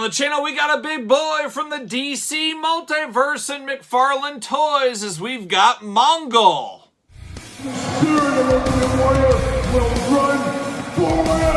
on the channel, we got a big boy from the DC Multiverse and McFarlane Toys as we've got Mongul. The spirit of Ultimate Warrior will run forever!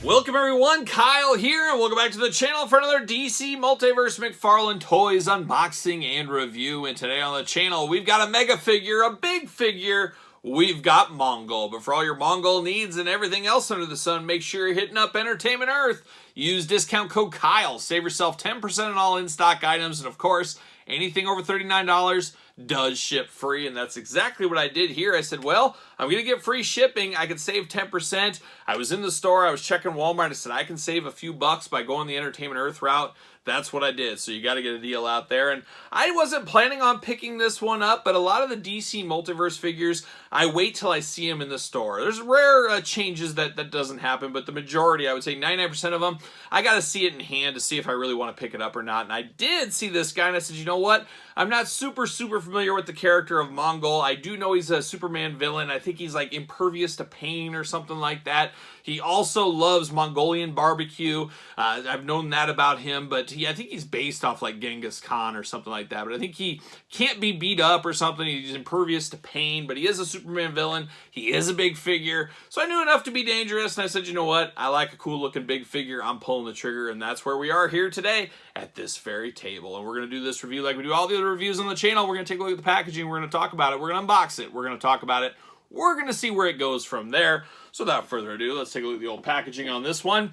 Welcome everyone, Kyle here, and welcome back to the channel for another DC Multiverse McFarlane Toys unboxing and review. And today on the channel, we've got a mega figure, a big figure. We've got Mongul. But for all your Mongul needs and everything else under the sun, make sure you're hitting up Entertainment Earth. Use discount code Kyle. Save yourself 10% on all in-stock items. And of course, anything over $39 does ship free, and that's exactly what I did here. I said, well, I'm going to get free shipping. I can save 10%. I was in the store. I was checking Walmart. I said, I can save a few bucks by going the Entertainment Earth route. That's what I did. So you got to get a deal out there. And I wasn't planning on picking this one up, but a lot of the DC Multiverse figures, I wait till I see them in the store. There's rare changes that doesn't happen, but the majority, I would say 99% of them, I got to see it in hand to see if I really want to pick it up or not. And I did see this guy, and I said, you know what? I'm not super familiar with the character of Mongul. I do know he's a Superman villain. I think he's like impervious to pain or something like that. He also loves Mongolian barbecue. I've known that about him, but I think he's based off like Genghis Khan or something like that. But I think he can't be beat up or something. He's impervious to pain, but he is a Superman villain. He is a big figure. So I knew enough to be dangerous, and I said, you know what? I like a cool looking big figure. I'm pulling the trigger, and that's where we are here today at this very table. And we're going to do this review like we do all the other reviews on the channel. We're going to take a look at the packaging. We're going to talk about it. We're going to unbox it. We're going to talk about it. We're going to see where it goes from there. So without further ado, let's take a look at the old packaging on this one.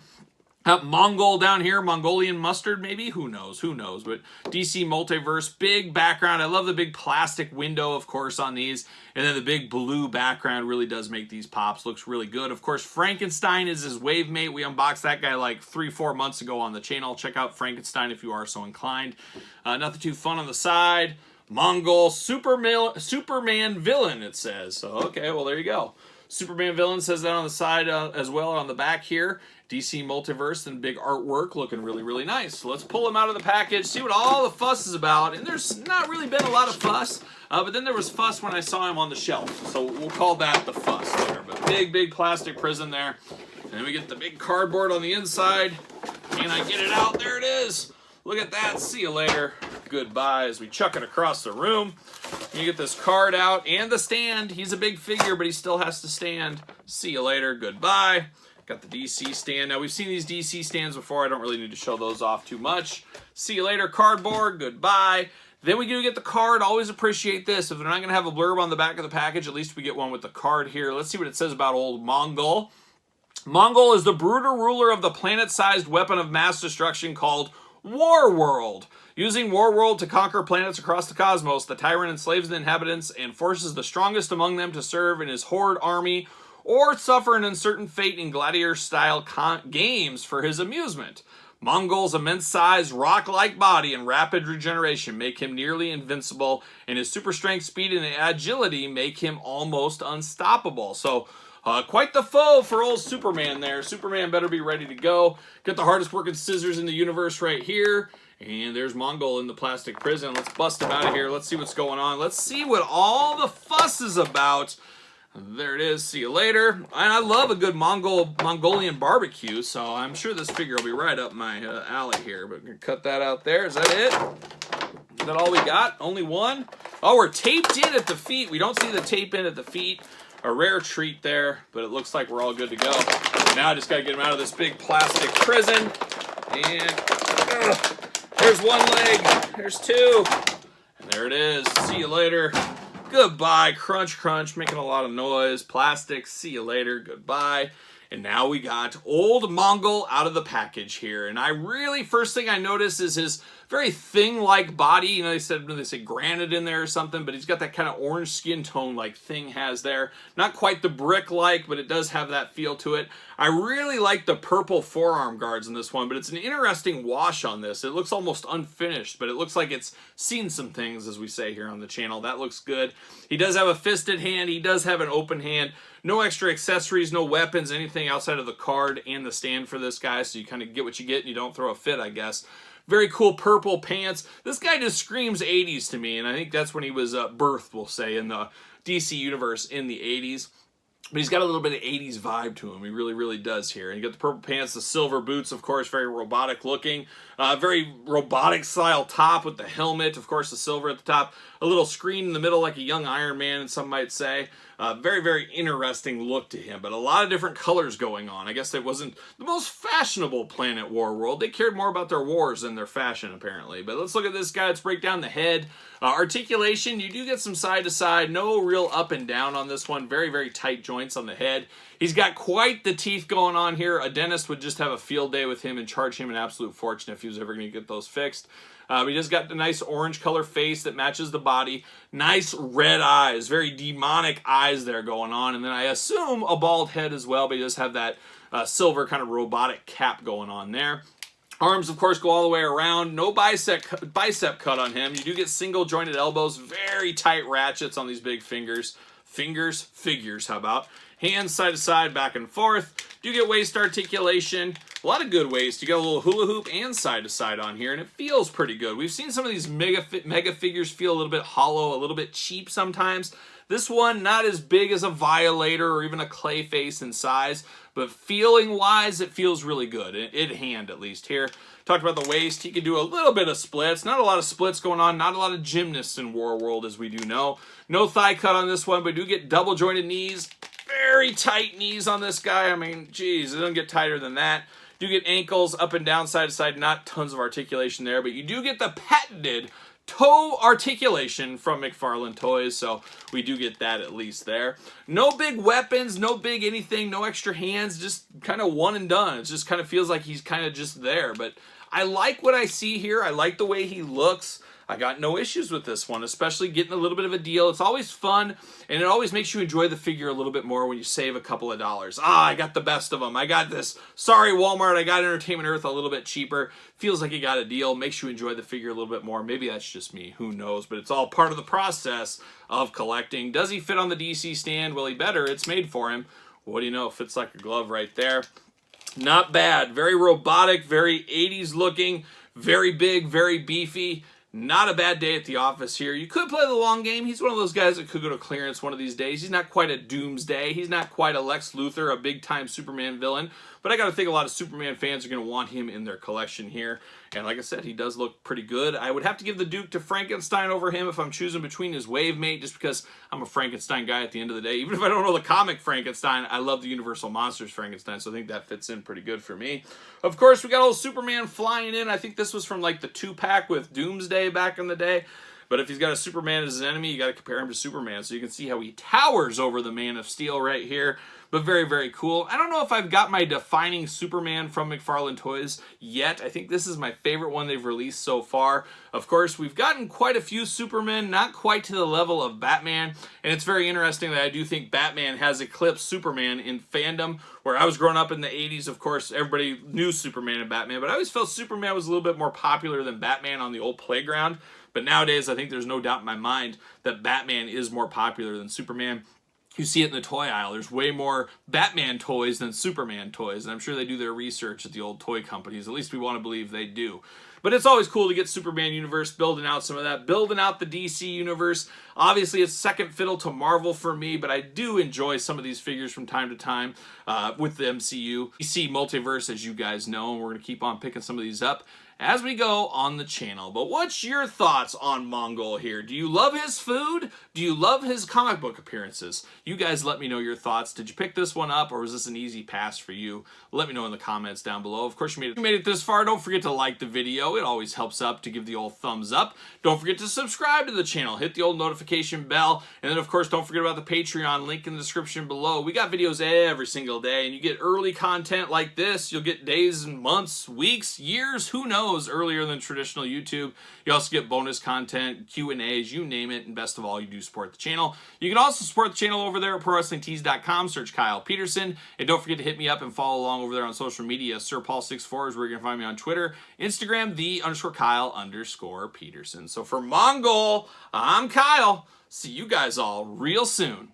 Mongul down here, Mongolian mustard maybe? Who knows? Who knows? But DC Multiverse, big background. I love the big plastic window, of course, on these. And then the big blue background really does make these pops. Looks really good. Of course, Frankenstein is his wave mate. We unboxed that guy like 3-4 months ago on the channel. Check out Frankenstein if you are so inclined. Nothing too fun on the side. Mongul, Superman villain, it says. So, okay, well, there you go. Superman villain says that on the side as well, on the back here. DC Multiverse and big artwork looking really nice. So let's pull him out of the package, see what all the fuss is about. And there's not really been a lot of fuss, but then there was fuss when I saw him on the shelf. So we'll call that the fuss there. But big plastic prison there. And then we get the big cardboard on the inside. Can I get it out? There it is. Look at that. See you later. Goodbye as we chuck it across the room. You get this card out and the stand. He's a big figure, but he still has to stand. See you later. Goodbye. Got the DC stand. Now, we've seen these DC stands before. I don't really need to show those off too much. See you later. Cardboard. Goodbye. Then we do get the card. Always appreciate this. If they're not going to have a blurb on the back of the package, at least we get one with the card here. Let's see what it says about old Mongul. Mongul is the brutal ruler of the planet-sized weapon of mass destruction called War World. Using War World to conquer planets across the cosmos, the tyrant enslaves the inhabitants and forces the strongest among them to serve in his horde army or suffer an uncertain fate in gladiator-style games for his amusement. Mongul's immense size, rock-like body, and rapid regeneration make him nearly invincible, and his super strength, speed, and agility make him almost unstoppable. So, quite the foe for old Superman there. Superman better be ready to go. Got the hardest working scissors in the universe right here. And there's Mongul in the plastic prison. Let's bust him out of here. Let's see what's going on. Let's see what all the fuss is about. There it is. See you later. And I love a good Mongolian barbecue, so I'm sure this figure will be right up my alley here. But we're going to cut that out there. Is that it? Is that all we got? Only one? Oh, we're taped in at the feet. We don't see the tape in at the feet. A rare treat there, but it looks like we're all good to go. Now I just got to get him out of this big plastic prison. And there's one leg. There's two. And there it is. See you later. Goodbye. Crunch, crunch. Making a lot of noise. Plastic. See you later. Goodbye. And now we got old Mongul out of the package here. And I really, first thing I notice is his very thing-like body. You know, they say granite in there or something, but he's got that kind of orange skin tone like Thing has there. Not quite the brick-like, but it does have that feel to it. I really like the purple forearm guards in this one, but it's an interesting wash on this. It looks almost unfinished, but it looks like it's seen some things, as we say here on the channel. That looks good. He does have a fisted hand. He does have an open hand. No extra accessories, no weapons, anything outside of the card and the stand for this guy, so you kind of get what you get and you don't throw a fit, I guess. Very cool purple pants. This guy just screams 80s to me, and I think that's when he was birthed, we'll say, in the DC universe in the 80s. But he's got a little bit of 80s vibe to him. He really, really does here. And you got the purple pants, the silver boots, of course, very robotic looking. Very robotic style top with the helmet. Of course, the silver at the top. A little screen in the middle like a young Iron Man, some might say. Very, very interesting look to him. But a lot of different colors going on. I guess it wasn't the most fashionable Planet War world. They cared more about their wars than their fashion, apparently. But let's look at this guy. Let's break down the head. Articulation, you do get some side to side. No real up and down on this one. Very, very tight joints on the head. He's got quite the teeth going on here. A dentist would just have a field day with him and charge him an absolute fortune if he was ever going to get those fixed. He just got the nice orange color face that matches the body. Nice red eyes. Very demonic eyes there going on. And then I assume a bald head as well, but he does have that silver kind of robotic cap going on there. Arms, of course, go all the way around. No bicep cut on him. You do get single jointed elbows. Very tight ratchets on these big fingers. Figures, how about? Hands side to side, back and forth. Do get waist articulation. A lot of good waist. You got a little hula hoop and side to side on here, and it feels pretty good. We've seen some of these mega figures feel a little bit hollow, a little bit cheap sometimes. This one, not as big as a Violator or even a Clayface in size, but feeling-wise, it feels really good. In hand, at least. Here, talked about the waist. He can do a little bit of splits. Not a lot of splits going on. Not a lot of gymnasts in War World, as we do know. No thigh cut on this one, but do get double-jointed knees. Very tight knees on this guy. I mean, geez, it doesn't get tighter than that. Do get ankles up and down, side to side. Not tons of articulation there, but you do get the patented toe articulation from McFarlane Toys, so we do get that at least there. No big weapons, no big anything, no extra hands, just kind of one and done. It just kind of feels like he's kind of just there, but I like what I see here. I like the way he looks. I got no issues with this one, especially getting a little bit of a deal. It's always fun, and it always makes you enjoy the figure a little bit more when you save a couple of dollars. I got the best of them. I got this. Sorry, Walmart, I got Entertainment Earth a little bit cheaper. Feels like you got a deal. Makes you enjoy the figure a little bit more. Maybe that's just me. Who knows? But it's all part of the process of collecting. Does he fit on the DC stand? Well, he better. It's made for him. What do you know? Fits like a glove right there. Not bad. Very robotic, very 80s looking, very big, very beefy. Not a bad day at the office here. You could play the long game. He's one of those guys that could go to clearance one of these days. He's not quite a Doomsday. He's not quite a Lex Luthor, a big-time Superman villain. But I got to think a lot of Superman fans are going to want him in their collection here. And like I said, he does look pretty good. I would have to give the Duke to Frankenstein over him if I'm choosing between his wave mate, just because I'm a Frankenstein guy at the end of the day. Even if I don't know the comic Frankenstein, I love the Universal Monsters Frankenstein, so I think that fits in pretty good for me. Of course, we got old Superman flying in. I think this was from like the 2-pack with Doomsday back in the day. But if he's got a Superman as his enemy, you got to compare him to Superman. So you can see how he towers over the Man of Steel right here. But very, very cool. I don't know if I've got my defining Superman from McFarlane Toys yet. I think this is my favorite one they've released so far. Of course, we've gotten quite a few Supermen, not quite to the level of Batman. And it's very interesting that I do think Batman has eclipsed Superman in fandom. Where I was growing up in the 80s, of course, everybody knew Superman and Batman. But I always felt Superman was a little bit more popular than Batman on the old playground. But nowadays, I think there's no doubt in my mind that Batman is more popular than Superman. You see it in the toy aisle. There's way more Batman toys than Superman toys. And I'm sure they do their research at the old toy companies. At least we want to believe they do. But it's always cool to get Superman universe, building out some of that, building out the DC universe. Obviously, it's second fiddle to Marvel for me, but I do enjoy some of these figures from time to time with the MCU. DC Multiverse, as you guys know, and we're going to keep on picking some of these up as we go on the channel. But what's your thoughts on Mongul here? Do you love his food? Do you love his comic book appearances? You guys let me know your thoughts. Did you pick this one up, or was this an easy pass for you? Let me know in the comments down below. Of course, you made it this far. Don't forget to like the video. It always helps up to give the old thumbs up. Don't forget to subscribe to the channel. Hit the old notification bell. And then, of course, don't forget about the Patreon link in the description below. We got videos every single day, and you get early content like this. You'll get days and months, weeks, years, who knows, earlier than traditional YouTube. You also get bonus content, Q&As, you name it, and best of all, you do support the channel. You can also support the channel over there at ProWrestlingTees.com. Search Kyle Peterson, and don't forget to hit me up and follow along over there on social media. SirPaul64 is where you're going to find me on Twitter, Instagram, _Kyle_Peterson. So for Mongul, I'm Kyle. See you guys all real soon.